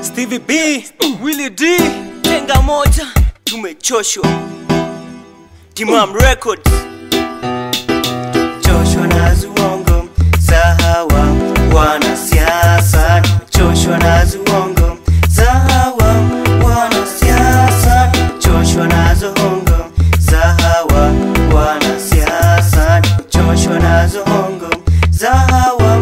Stevie B, Willie D, Tenga moja, tumechoshwa. Timam Records. Choshwa na zuongo za hawa wanasiasa. Choshwa na zuongo za hawa wanasiasa. Choshwa na zuongo za hawa wanasiasa. Choshwa na zuongo za hawa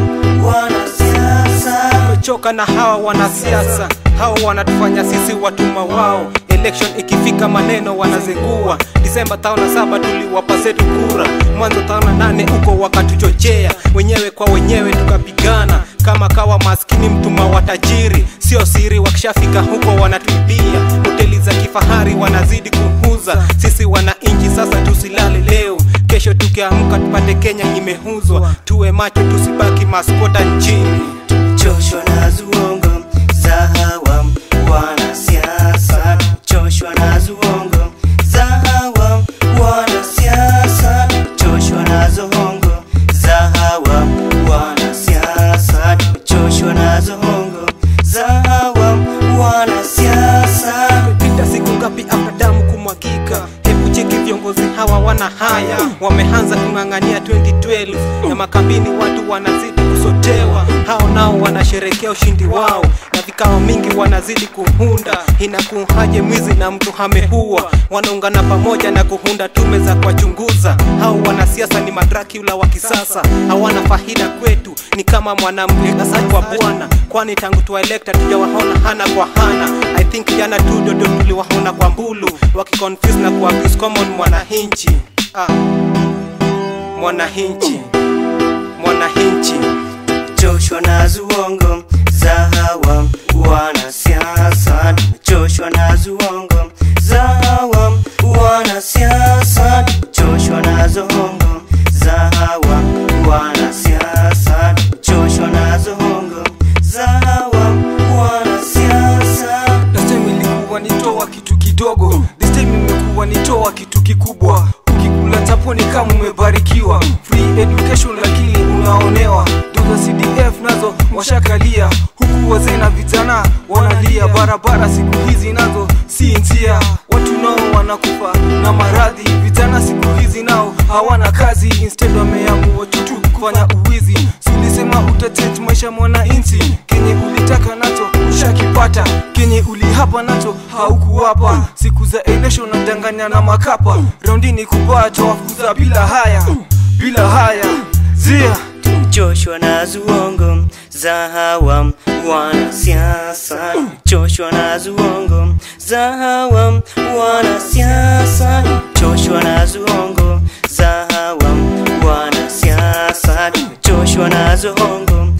wanasiasa. Tumechoka na hawa wanasiasa. Hawa wanatufanya sisi watumwa wao. Election ikifika maneno wanazengua. Disemba 7 tuliwapa zetu kura. Mwanzo 8 uko wakatuchochea. Wenyewe kwa wenyewe tukapigana. Kama kawa maskini mtuma watajiri. Sio siri wakishafika huko wanatuibia. Hoteli za kifahari wanazidi kuhuza. Sisi wananchi sasa tusilale leo. Kesho tukiamka tupate Kenya imehuzwa. Tuwe macho tusibaki maskota nchini. Choshwa na zuongo za hawa wanasiasa. Choshwa na zuongo za hawa wanasiasa. Choshwa na zuongo za hawa wanasiasa. Choshwa na zuongo za hawa wanasiasa. Pita siku ngapi after damu kumwagika? Hebu cheki viongozi hawa wana haya. Wameanza kung'ang'ania 2012 na makambini watu wanazidi kusotewa. Hao nao wanasherekea ushindi wao. Na vikao mingi wanazidi kuhunda. Inakuhaje mwizi na mtu hamehuwa. Wanaungana pamoja na kuhunda tume za kuwachunguza. Hao wanasiasa ni madrakula wa kisasa. Hawana faida kwetu. Ni kama mwanamke kwa bwana. Kwani tangu tuwaelekta tujawaona hana kwa hana. I think jana tu dodo tuliwaona kwa mbulu. Wakiconfuse na kuabuse common mwananchi. Mwananchi. Mwananchi. Choshwa na zuongo za hawa wanasiasa. Choshwa na zuongo za hawa wanasiasa. Choshwa na zuongo za hawa wanasiasa. Choshwa na zuongo za hawa wanasiasa. Last time ilikuwa nitoa kitu kidogo, this time imekuwa nitoa kitu kikubwa. Ukikula chaponi kama umebarikiwa. Free education lakini unaonewa. Doza CDF nazo washakalia. Huku wazee na vijana wanalia. Barabara siku hizi nazo si njia. Watu nao wanakufa na maradhi. Vijana siku hizi nao hawana kazi. Instead wameamua tu kufanya uwizi. Ulisema utachange maisha mwananchi. Kenye ulitaka nacho ushakipata. Kenye ulihapa nacho haukuwapa. Siku za election nadanganya na makapa. Roundini kupata wafukuza bila haya. Bila haya zia. Choshwa na zuongo za hawa wanasiasa. Choshwa na zuongo za hawa wanasiasa. Choshwa na zuongo za hawa wanasiasa. Choshwa na zuongo